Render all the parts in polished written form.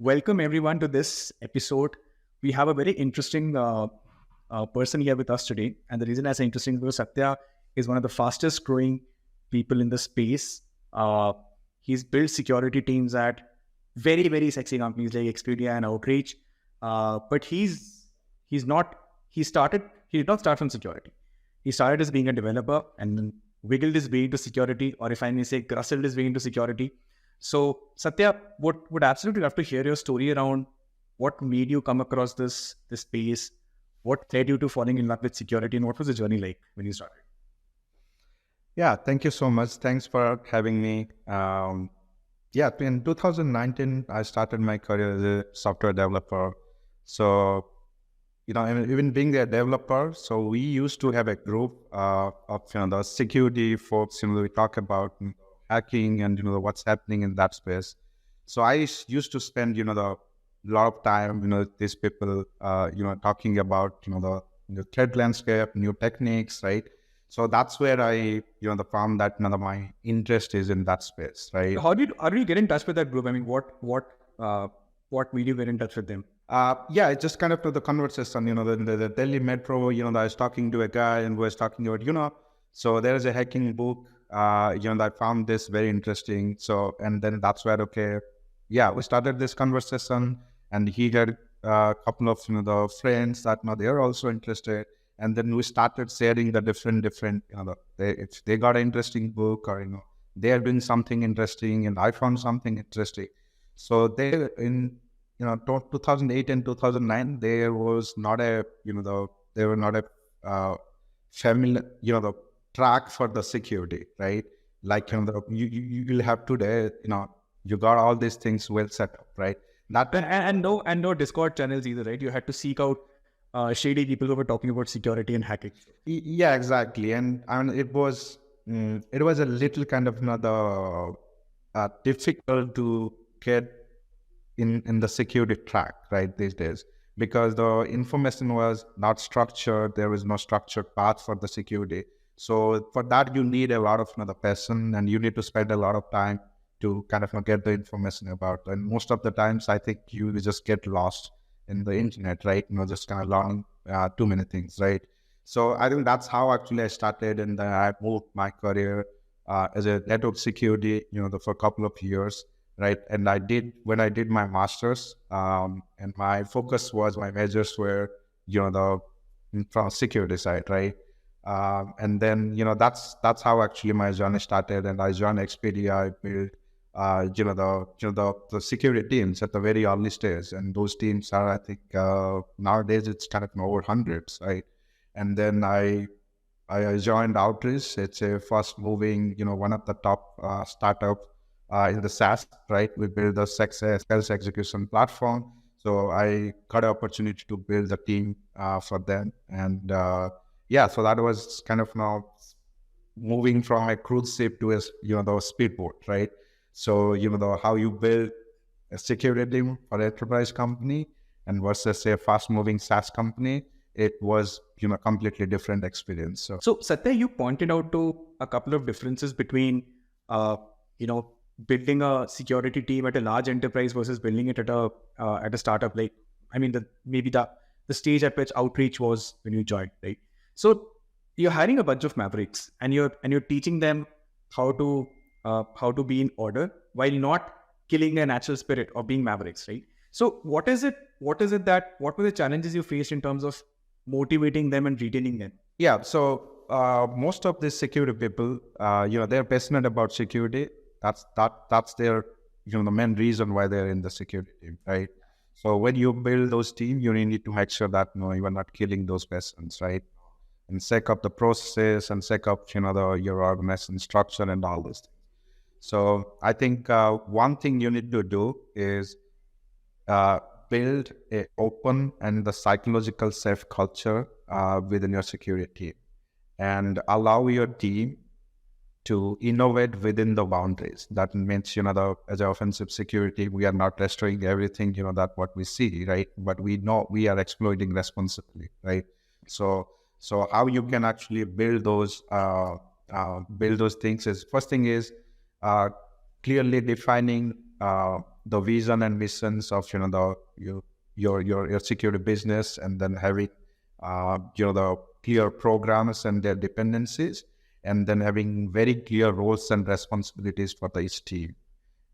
Welcome everyone to this episode. We have a very interesting person here with us today. And the reason I say interesting is because Satya is one of the fastest growing people in the space. Uh, he's built security teams at very, very sexy companies like Expedia and Outreach. But he's not, he did not start from security. He started as being a developer and then wiggled his way into security, or if I may say, grustled his way into security. So, Satya, would absolutely love to hear your story around what made you come across this space, what led you to falling in love with security, and what was the journey like when you started? Yeah, thank you so much. Thanks for having me. In 2019, I started my career as a software developer. So, I mean, even being a developer, so we used to have a group of, the security folks, we talk about hacking and, what's happening in that space. So I used to spend, the lot of time, these people, talking about, the threat landscape, new techniques, right? So that's where found that my interest is in that space, right? How did you get in touch with that group? I mean, what made you get in touch with them? It's just kind of to the conversation, the Delhi metro, I was talking to a guy and was talking about, so there is a hacking book, I found this very interesting. So, and then that's where, we started this conversation and he had a couple of, the friends that, they're also interested. And then we started sharing the different, if they got an interesting book or, they are doing something interesting and I found something interesting. So they, in 2008 and 2009, there was not a, there were not a familiar, the track for the security, right? Like, you will have today, you got all these things well set up, right? That and no Discord channels either, right? You had to seek out shady people who were talking about security and hacking. Yeah, exactly. And I mean, it was a little kind of difficult to get in the security track, right, these days, because the information was not structured. There was no structured path for the security. So for that, you need a lot of another person and you need to spend a lot of time to kind of get the information about. And most of the times, I think you just get lost in the internet, right? Just kind of learning too many things, right? So I think that's how actually I started, and then I moved my career as a network security, for a couple of years, right? And when I did my master's, and my focus was, my majors were, from security side, right? And then, that's how actually my journey started. And I joined Expedia. I built, the security teams at the very early stage. And those teams are, I think, nowadays it's kind of over hundreds, right? And then I joined Outreach. It's a fast moving, one of the top startup in the SaaS, right? We build the sales execution platform. So I got an opportunity to build a team for them. And so that was kind of now moving from a cruise ship to a, the speedboat, right? So, how you build a security team for an enterprise company and versus a fast moving SaaS company, it was, completely different experience. So Satya, you pointed out to a couple of differences between, building a security team at a large enterprise versus building it at a startup. Like, I mean, maybe the stage at which Outreach was when you joined, right? So you're hiring a bunch of mavericks, and you're teaching them how to be in order while not killing their natural spirit of being mavericks, right? So what is it? What were the challenges you faced in terms of motivating them and retaining them? Yeah. So most of these security people, they're passionate about security. That's their, the main reason why they're in the security team, right? So when you build those teams, you need to make sure that you are not killing those persons, right? And set up the process and set up, your organization structure and all those things. So I think one thing you need to do is build a open and the psychological safe culture within your security team, and allow your team to innovate within the boundaries. That means, as an offensive security, we are not destroying everything, that what we see, right? But we know we are exploiting responsibly, right? So how you can actually build those things is, first thing is clearly defining the vision and missions of your security business, and then having the clear programs and their dependencies, and then having very clear roles and responsibilities for the each team.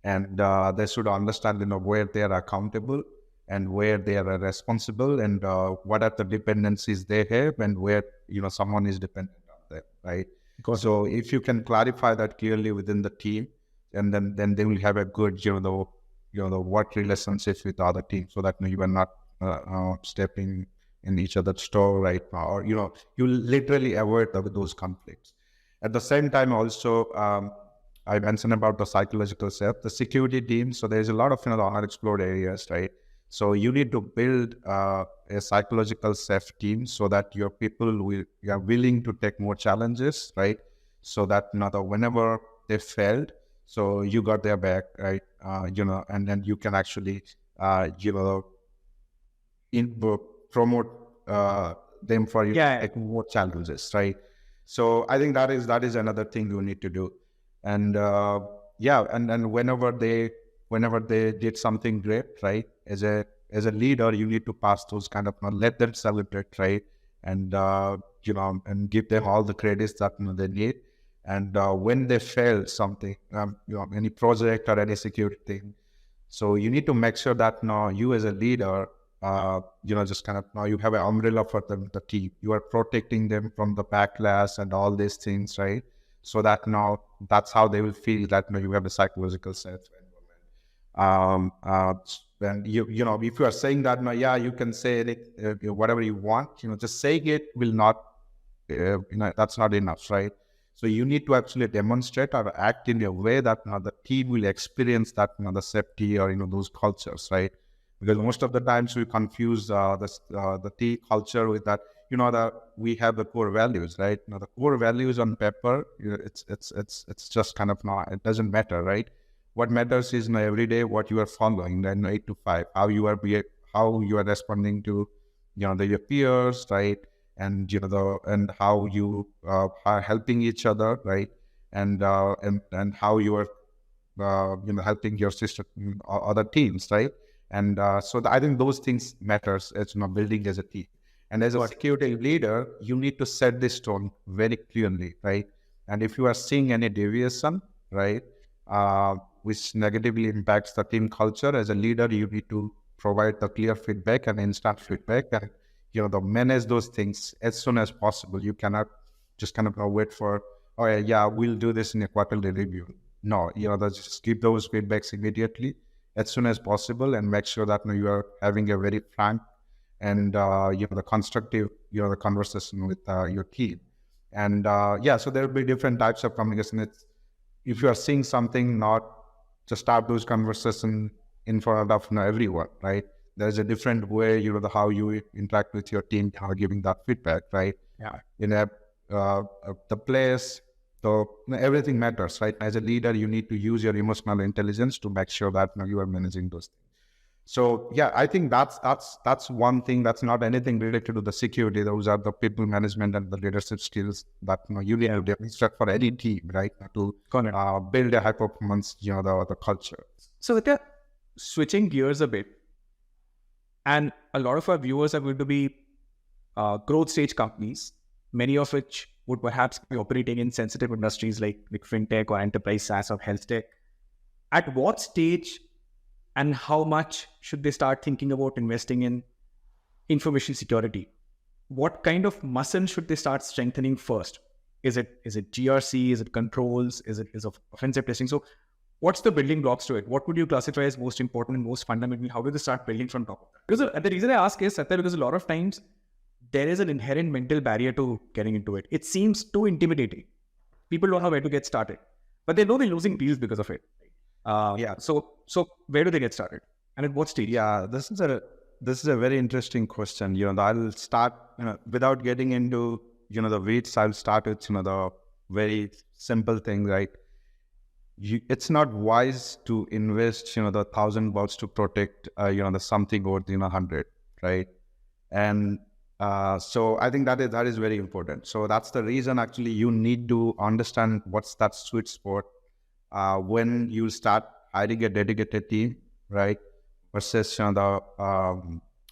And they should understand where they are accountable and where they are responsible, and what are the dependencies they have, and where someone is dependent on them, right? So if you can clarify that clearly within the team, and then they will have a good the work relationships with the other team, so that you are not stepping in each other's store right now, or you literally avoid those conflicts. At the same time, also I mentioned about the psychological self, the security team. So there's a lot of the unexplored areas, right? So you need to build a psychological self team, so that your people are willing to take more challenges, right? So that whenever they failed, so you got their back, right? And then you can actually promote them for you to take more challenges, right? So I think that is another thing you need to do. And and whenever they did something great, right, as a leader, you need to pass those kind of, let them celebrate, right? And and give them all the credits that they need. And when they fail something, any project or any security thing, so you need to make sure that now you as a leader, just kind of, now you have an umbrella for the team. You are protecting them from the backlash and all these things, right? So that now that's how they will feel that you have a psychological self environment. And if you are saying that now, you can say it, whatever you want, just saying it will not, that's not enough, right? So you need to actually demonstrate or act in a way that the team will experience that the safety or those cultures, right? Because most of the times we confuse the team culture with that. That we have the core values, right? The core values on paper, it's just kind of, it doesn't matter, right? What matters is every day what you are following, then 8 to 5, how you are responding to your peers, right? And and how you are helping each other, right? And how you are helping your sister other teams, right? And so I think those things matters as building as a team. And as a security leader, you need to set this tone very clearly, right? And if you are seeing any deviation, right, which negatively impacts the team culture, as a leader, you need to provide the clear feedback and instant feedback, and manage those things as soon as possible. You cannot just kind of wait for, oh yeah, we'll do this in a quarterly review. No, just give those feedbacks immediately, as soon as possible, and make sure that you are having a very frank and the constructive the conversation with your team. And so there will be different types of communication. If you are seeing something, not just start those conversations in front of everyone, right? There's a different way, how you interact with your team, how giving that feedback, right? The place, everything matters, right? As a leader, you need to use your emotional intelligence to make sure that you are managing those things. So I think that's one thing. That's not anything related to the security. Those are the people management and the leadership skills that you need to demonstrate for any team, right? To build a high performance, the culture. So with switching gears a bit, and a lot of our viewers are going to be growth stage companies, many of which would perhaps be operating in sensitive industries like fintech or enterprise SaaS or health tech. At what stage and how much should they start thinking about investing in information security? What kind of muscle should they start strengthening first? Is it GRC? Is it controls? Is it offensive testing? So what's the building blocks to it? What would you classify as most important and most fundamental? How do they start building from top of that? Because the reason I ask is, Satya, because a lot of times there is an inherent mental barrier to getting into it. It seems too intimidating. People don't know where to get started, but they know they're losing deals because of it. So where do they get started, and at what stage? Yeah, this is a very interesting question. I'll start without getting into the weeds. I'll start with the very simple thing, right? It's not wise to invest the $1,000 to protect the something over 100, right? And so I think that is very important. So that's the reason actually you need to understand what's that sweet spot when you start hiring a dedicated team. right? Versus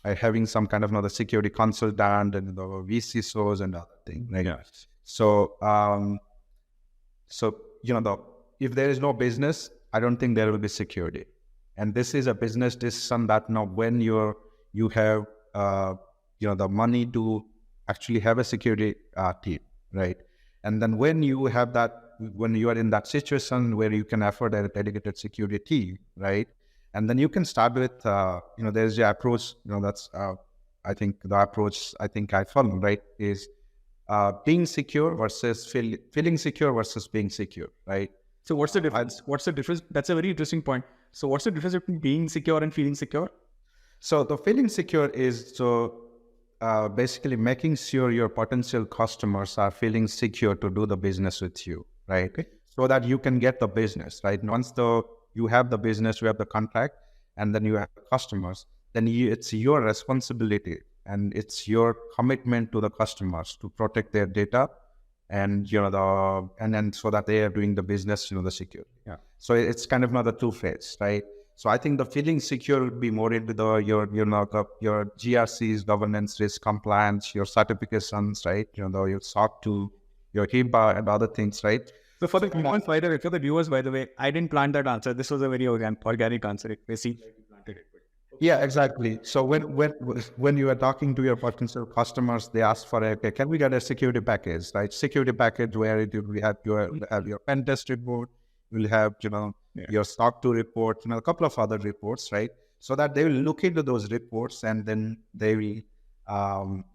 having some kind of the security consultant and the VCSOs and other things, right? Yes. So if there is no business, I don't think there will be security. And this is a business decision that now when you have the money to actually have a security team, right? And then when you have that, when you are in that situation where you can afford a dedicated security team, right? And then you can start with there's the approach, that's I think the approach I think I follow, right, is being secure versus feeling secure versus being secure, right? So what's the difference? What's the difference? That's a very interesting point. So what's the difference between being secure and feeling secure? So the feeling secure is basically making sure your potential customers are feeling secure to do the business with you, right? Okay. So that you can get the business, right? Once you have the business, you have the contract, and then you have customers, then it's your responsibility and it's your commitment to the customers to protect their data, and and then so that they are doing the business, the secure. Yeah. So it's kind of another two phase, right? So I think the feeling secure would be more into your GRCs, governance, risk, compliance, your certifications, right? Your SOC 2, your HIPAA and other things, right? So for the viewers, by the way, I didn't plan that answer. This was a very organic answer. It may seem like you planted it. Yeah, exactly. So when you are talking to your potential customers, they ask for okay, can we get a security package, right? Security package where it will have your pen test report, will have your SOC 2 report, a couple of other reports, right? So that they will look into those reports and then they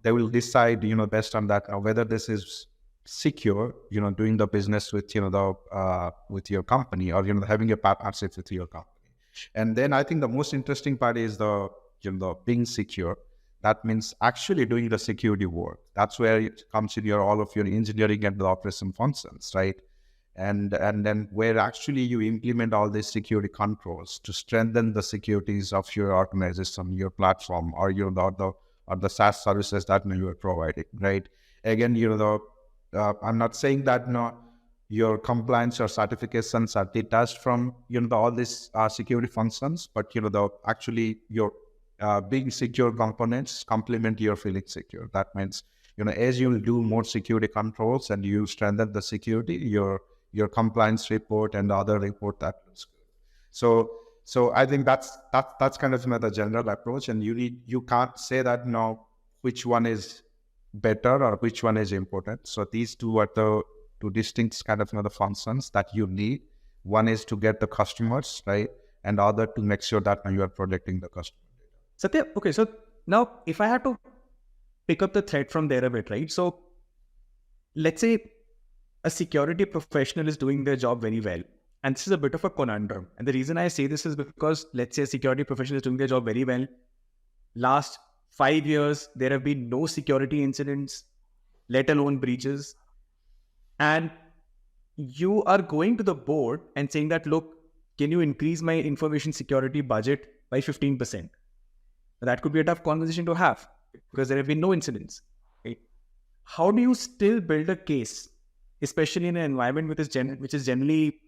will decide based on that whether this is secure, doing the business with with your company, or having a partnership with your company. And then I think the most interesting part is the being secure. That means actually doing the security work. That's where it comes in all of your engineering and the operation functions, right? And then where actually you implement all these security controls to strengthen the securities of your organization, your platform, or the SaaS services that you are providing, right? Again, I'm not saying that your compliance or certifications are detached from all these security functions, but actually your being secure components complement your feeling secure. That means as you do more security controls and you strengthen the security, your compliance report and the other report, that looks good. So I think that's kind of the general approach, and you can't say that which one is better or which one is important. So these two are the two distinct kind of the functions that you need. One is to get the customers, right, and other to make sure that you are protecting the customer data. Satya, okay, so now if I had to pick up the thread from there a bit, right? So let's say a security professional is doing their job very well, and this is a bit of a conundrum. And the reason I say this is because let's say a security professional is doing their job very well. Last 5 years, there have been no security incidents, let alone breaches. And you are going to the board and saying that, look, can you increase my information security budget by 15%? That could be a tough conversation to have because there have been no incidents. Right? How do you still build a case, especially in an environment which is generally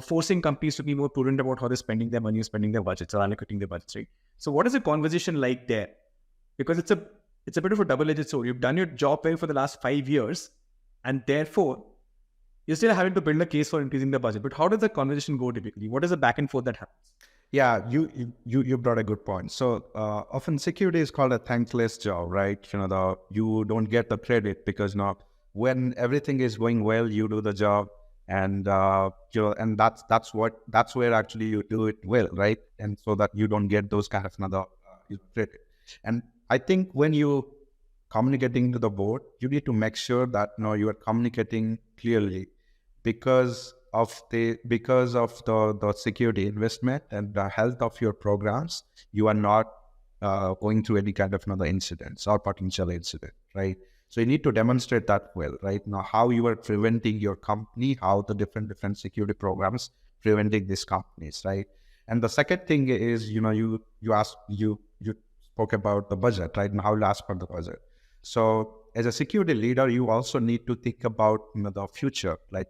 forcing companies to be more prudent about how they're spending their money, spending their budgets, or allocating their budgets, right? So what is the conversation like there? Because it's a bit of a double-edged sword. You've done your job well for the last 5 years, and therefore you're still having to build a case for increasing the budget. But how does the conversation go typically? What is the back and forth that happens? Yeah, you brought a good point. So often security is called a thankless job, right? You don't get the credit because when everything is going well, you do the job, and and that's where actually you do it well, right? And so that you don't get those kind of credit. And I think when you communicating to the board, you need to make sure that you are communicating clearly because of the security investment and the health of your programs. You are not going through any kind of another incidents or potential incident, right? So you need to demonstrate that well, right? Now, how you are preventing your company, how the different security programs preventing these companies, right? And the second thing is, you spoke about the budget, right? And how you ask for the budget. So as a security leader, you also need to think about the future, like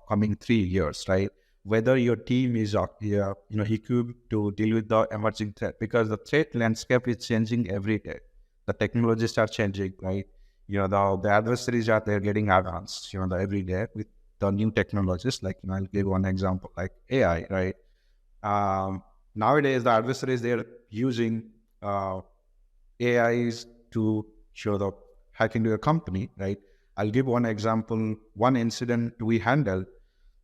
coming 3 years, right? whether your team is equipped to deal with the emerging threat, because the threat landscape is changing every day. The technologies are changing, right? The adversaries are they're getting advanced, every day with the new technologies. Like, I'll give one example, like AI, right? Nowadays, the adversaries, they're using AIs to show the hack into your company, right? I'll give one example, one incident we handled.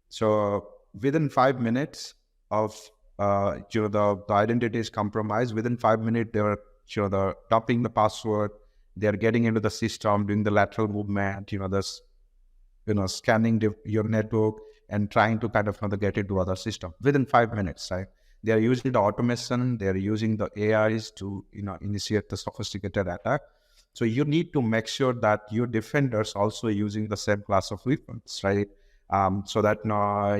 So within 5 minutes of the identity is compromised. Within 5 minutes, they were the copying the password. They're getting into the system, doing the lateral movement. This scanning your network and trying to kind of get into other system within 5 minutes, right? They are using the automation. They are using the AIs to initiate the sophisticated attack. So you need to make sure that your defenders also using the same class of weapons, right? So that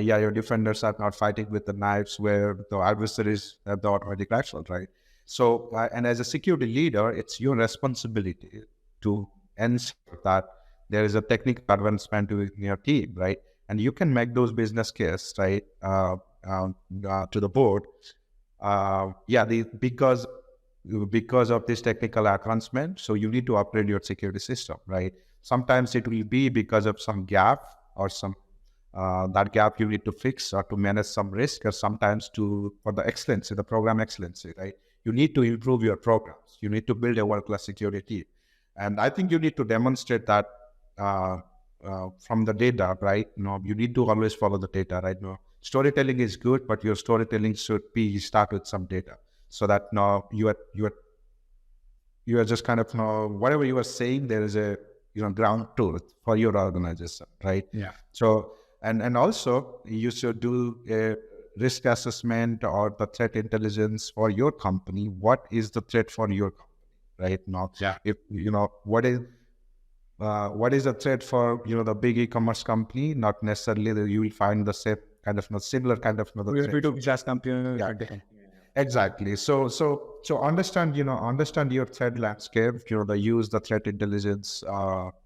your defenders are not fighting with the knives where the adversaries have the automatic rifle, right? So and as a security leader, it's your responsibility to ensure that there is a technical advancement in your team, right? And you can make those business case, right, to the board. Because of this technical advancement, so you need to upgrade your security system, right? Sometimes it will be because of some gap or some that gap you need to fix or to manage some risk, or sometimes for the excellency, the program excellency, right? You need to improve your programs. You need to build a world-class security team. And I think you need to demonstrate that from the data, right? You need to always follow the data, right? Storytelling is good, but your storytelling should be start with some data, so that you are just kind of whatever you are saying, there is a ground truth for your organization, right? Yeah. So and also you should do a risk assessment or the threat intelligence for your company. What is the threat for your company, right? Yeah. If what is the threat for the big e-commerce company? Not necessarily that you will find the same kind of similar kind of We have threat. to just compare. Yeah. Exactly. So understand your threat landscape. Use the threat intelligence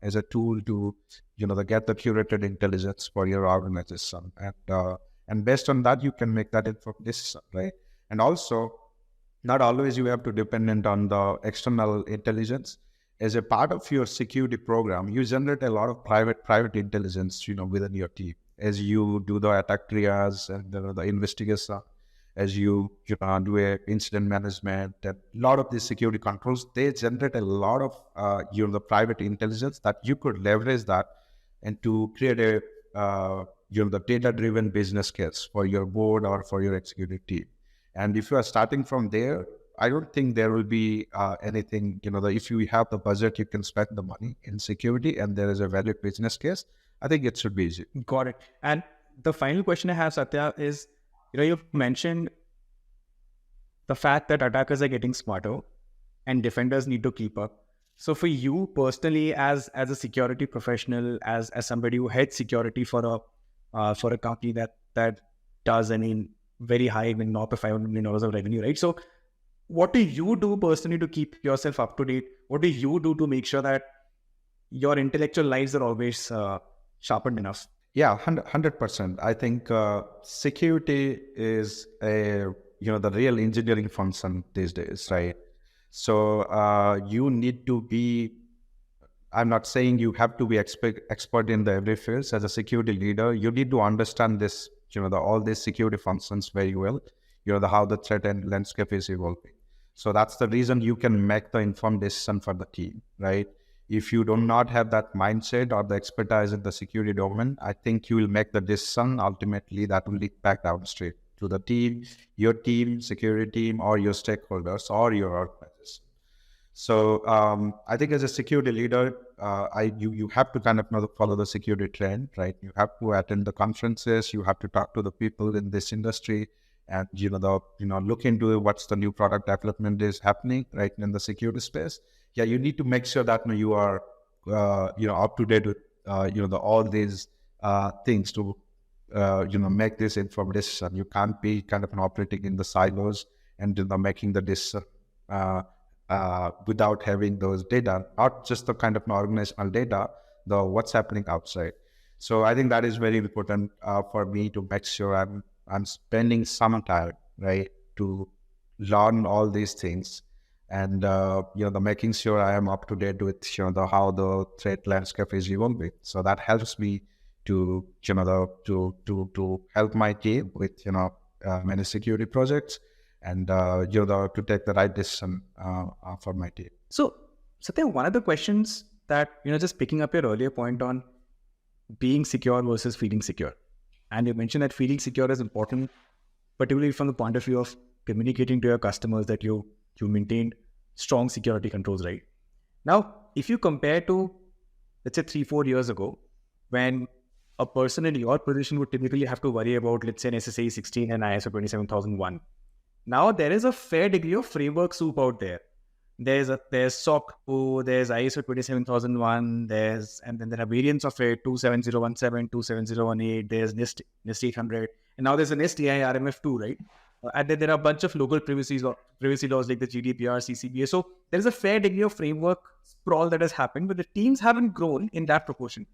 as a tool to get the curated intelligence for your organization, and based on that you can make that informed decision, right? And also, not always you have to dependent on the external intelligence. As a part of your security program, you generate a lot of private intelligence within your team, as you do the attack triage and the investigation, as you do a incident management, and a lot of these security controls, they generate a lot of the private intelligence that you could leverage that and to create a the data driven business case for your board or for your executive team. And if you are starting from there, I don't think there will be anything, if you have the budget, you can spend the money in security and there is a valid business case. I think it should be easy. Got it. And the final question I have, Satya, is, you've mentioned the fact that attackers are getting smarter and defenders need to keep up. So for you personally, as a security professional, as somebody who heads security for a company that does very high, north of $500 million of revenue, right? So what do you do personally to keep yourself up to date? What do you do to make sure that your intellectual lives are always sharpened enough? Yeah, 100%. I think security is the real engineering function these days, right? So you need to be, I'm not saying you have to be expert in the every field. As a security leader, you need to understand this, all these security functions very well, how the threat and landscape is evolving. So that's the reason you can make the informed decision for the team, right? If you do not have that mindset or the expertise in the security domain, I think you will make the decision ultimately that will lead back downstream to the team, your team, security team, or your stakeholders, or your organization. So I think as a security leader, you have to kind of follow the security trend, right? You have to attend the conferences, you have to talk to the people in this industry, and look into what's the new product development is happening right in the security space. Yeah, you need to make sure that you are up to date with all these things to make this informed decision. You can't be kind of operating in the silos and making the decision without having those data, not just the kind of organizational data, the what's happening outside. So I think that is very important for me to make sure I'm spending some time, right, to learn all these things, and the making sure I am up to date with the how the threat landscape is evolving. So that helps me to to help my team with many security projects, and to take the right decision for my team. So, Satya, one of the questions that, just picking up your earlier point on being secure versus feeling secure. And you mentioned that feeling secure is important, particularly from the point of view of communicating to your customers that you maintained strong security controls, right? Now, if you compare to, let's say, 3-4 years ago, when a person in your position would typically have to worry about, let's say, an SSA 16 and ISO 27001. Now there is a fair degree of framework soup out there. There's SOC 2, there's ISO 27001, and then there are variants of it, 27017, 27018, there's NIST 800, and now there's a NIST AI RMF2, right? And then there are a bunch of local privacy laws like the GDPR, CCPA. So there's a fair degree of framework sprawl that has happened, but the teams haven't grown in that proportion.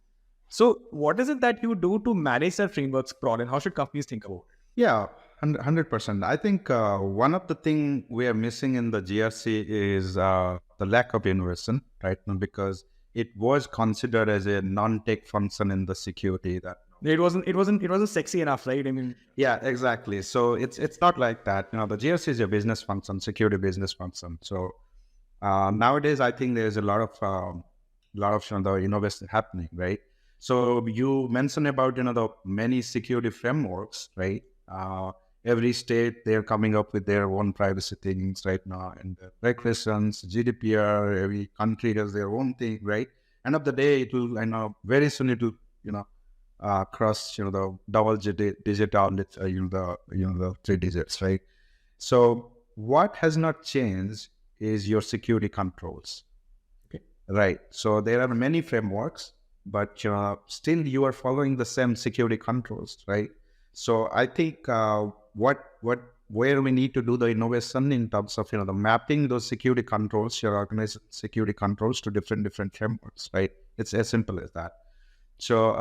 So what is it that you do to manage that framework sprawl, and how should companies think about it? Yeah, 100%. I think one of the thing we are missing in the GRC is the lack of innovation, right? Because it was considered as a non-tech function in the security that it wasn't sexy enough, right? I mean, yeah, exactly. So it's not like that. The GRC is a business function, security business function. So nowadays, I think there's a lot of the innovation happening, right? So you mentioned about the many security frameworks, right? Every state they're coming up with their own privacy things right now, and the regulations, GDPR. Every country does their own thing, right? End of the day, it will, very soon it will, cross, the double digit out, the 3 digits, right? So what has not changed is your security controls. Okay. Right. So there are many frameworks, but still you are following the same security controls, right? So I think where we need to do the innovation in terms of the mapping those security controls, your organization security controls to different frameworks, right? It's as simple as that. So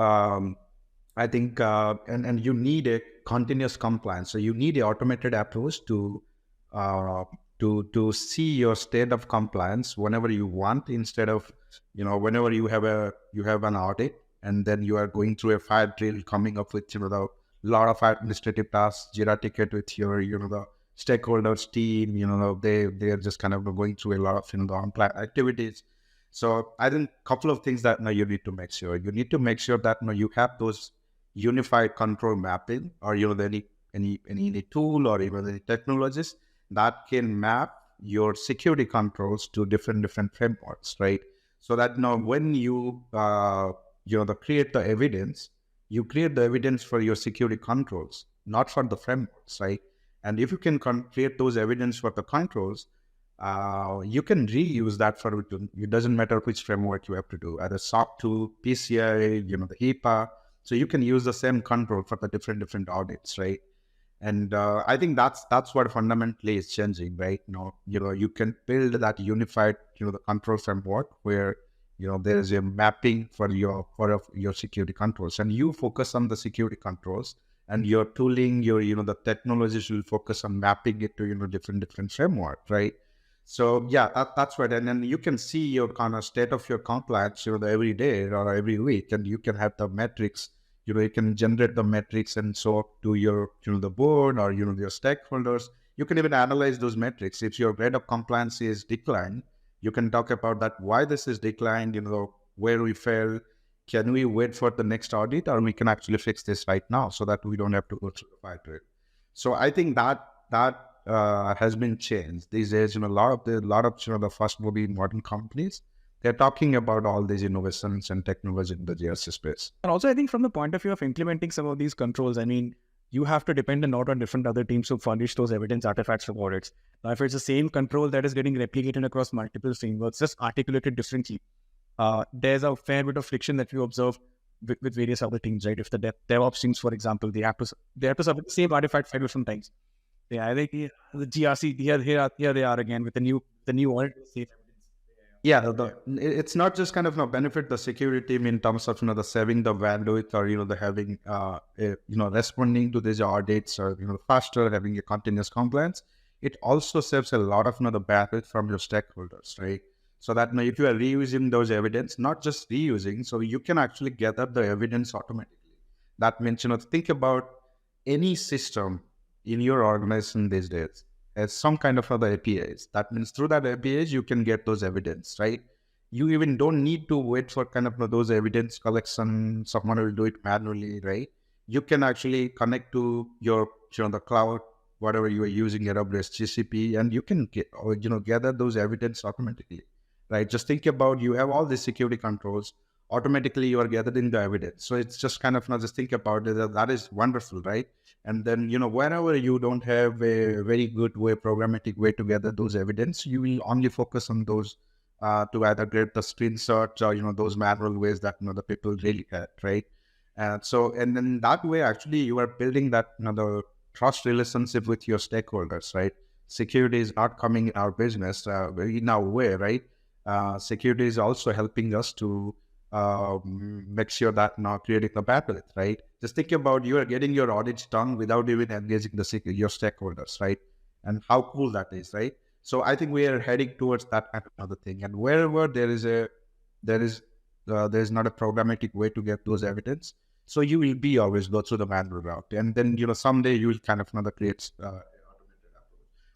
I think and you need a continuous compliance. So you need an automated approach to see your state of compliance whenever you want, instead of whenever you have an audit, and then you are going through a fire drill, coming up with the lot of administrative tasks, Jira ticket with your the stakeholders team. They are just kind of going through a lot of the unplanned activities. So I think a couple of things that you need to make sure. You need to make sure that you have those unified control mapping, or any tool or even any technologies that can map your security controls to different frameworks, right? So that when you create the evidence, you create the evidence for your security controls, not for the frameworks, right? And if you can create those evidence for the controls, you can reuse that for it. It doesn't matter which framework you have to do, either SOC 2, PCI, the HIPAA. So you can use the same control for the different audits, right? And I think that's what fundamentally is changing, right? You can build that unified, the control framework where there is a mapping for your security controls, and you focus on the security controls, and your tooling, your the technologies will focus on mapping it to different framework, right? So yeah, that's right. And then you can see your kind of state of your compliance, every day or every week, and you can have the metrics. You can generate the metrics and so to your the board or your stakeholders. You can even analyze those metrics. If your rate of compliance is declined, you can talk about that, why this is declined, where we fail. Can we wait for the next audit, or we can actually fix this right now so that we don't have to go through the fire drill? So I think that has been changed these days. A lot of the fast moving modern companies, they're talking about all these innovations and technology in the GRC space. And also, I think from the point of view of implementing some of these controls, I mean, you have to depend a lot on different other teams to furnish those evidence artifacts from audits. Now, if it's the same control that is getting replicated across multiple frameworks, just articulated differently, there's a fair bit of friction that you observe with various other teams, right? If the DevOps teams, for example, they have to submit the same artifact file sometimes. Yeah, I think the GRC here they are again with the new audit. Same evidence. Yeah, it's not just kind of benefit the security team in terms of the saving the bandwidth or the having responding to these audits or faster having a continuous compliance. It also saves a lot of the bandwidth from your stakeholders, right? So that if you are reusing those evidence, not just reusing, so you can actually gather the evidence automatically. That means think about any system in your organization these days as some kind of other APIs. That means through that APIs, you can get those evidence, right? You even don't need to wait for kind of those evidence collection. Someone will do it manually, right? You can actually connect to your, the cloud, whatever you are using, AWS, GCP, and you can get, or, gather those evidence automatically, right? Just think about, you have all these security controls, automatically you are gathering the evidence. So it's just kind of just think about it. That is wonderful, right? And then, wherever you don't have a very good way, programmatic way to gather those evidence, you will only focus on those to either get the screenshots or, those manual ways that, the people really get, right? And then that way, actually, you are building that, the trust relationship with your stakeholders, right? Security is not coming in our business in our way, right? Security is also helping us to make sure that now creating the bandwidth, right? Just think about you are getting your audits done without even engaging your stakeholders, right? And how cool that is, right? So I think we are heading towards that kind of another thing. And wherever there's not a programmatic way to get those evidence, so you will be always go through the manual route, and then someday you will kind of create automated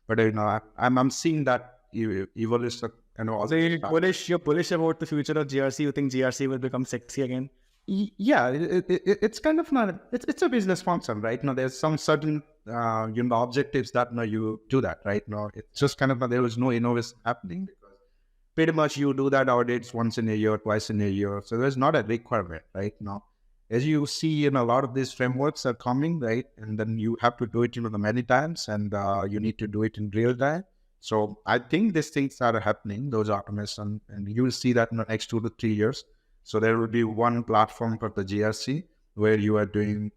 approach. But I'm seeing that evolution. So you're bullish about the future of GRC. You think GRC will become sexy again? Yeah, it's kind of not. It's a business function, right? There's some certain objectives that you do that, right? It's just kind of there is no innovation happening because pretty much you do that audits once in a year, twice in a year. So there's not a requirement, right? As you see, a lot of these frameworks are coming, right? And then you have to do it, the many times, and you need to do it in real time. So I think these things are happening, those automation, and you will see that in the next 2 to 3 years. So there will be one platform for the GRC where you are doing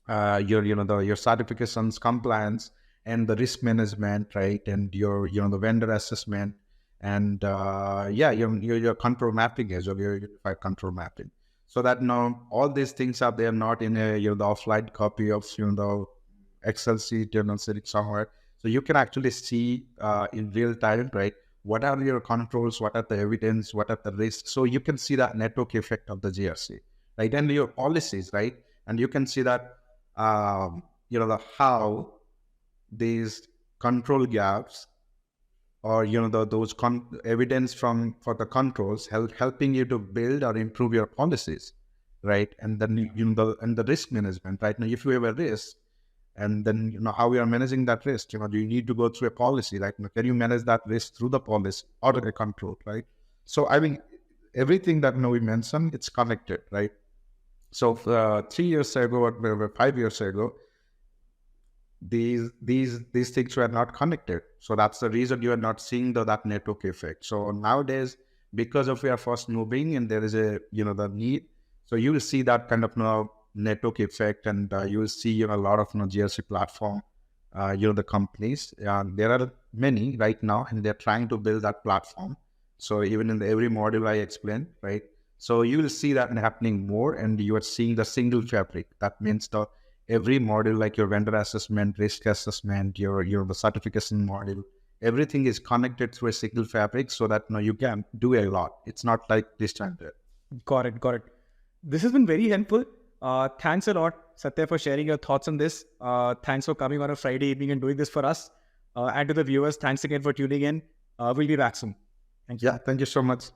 your certifications, compliance, and the risk management, right? And your the vendor assessment, and your control mapping as well, your unified control mapping. So that now all these things are there, not in a the offline copy of the Excel sheet sitting somewhere. So you can actually see in real time, right? What are your controls? What are the evidence? What are the risks? So you can see that network effect of the GRC, right? And your policies, right? And you can see that how these control gaps or those evidence for the controls helping you to build or improve your policies, right? And then and the risk management, right? Now, if you have a risk, and then how we are managing that risk, do you need to go through a policy, right? Can you manage that risk through the policy or the control, right? So I mean, everything that we mentioned, it's connected, right? So 3 years ago or 5 years ago, these things were not connected. So that's the reason you are not seeing that network effect. So nowadays, because of we are fast moving and there is a the need, so you will see that kind of network effect, and you will see a lot of GRC platform, the companies. There are many right now, and they're trying to build that platform. So even in every module I explained, right? So you will see that happening more, and you are seeing the single fabric. That means every module, like your vendor assessment, risk assessment, your the certification module, everything is connected through a single fabric, so that you can do a lot. It's not like this time there. Got it. This has been very helpful. Thanks a lot, Satya, for sharing your thoughts on this. Thanks for coming on a Friday evening and doing this for us. And to the viewers, thanks again for tuning in. We'll be back soon. Thank you. Yeah, thank you so much.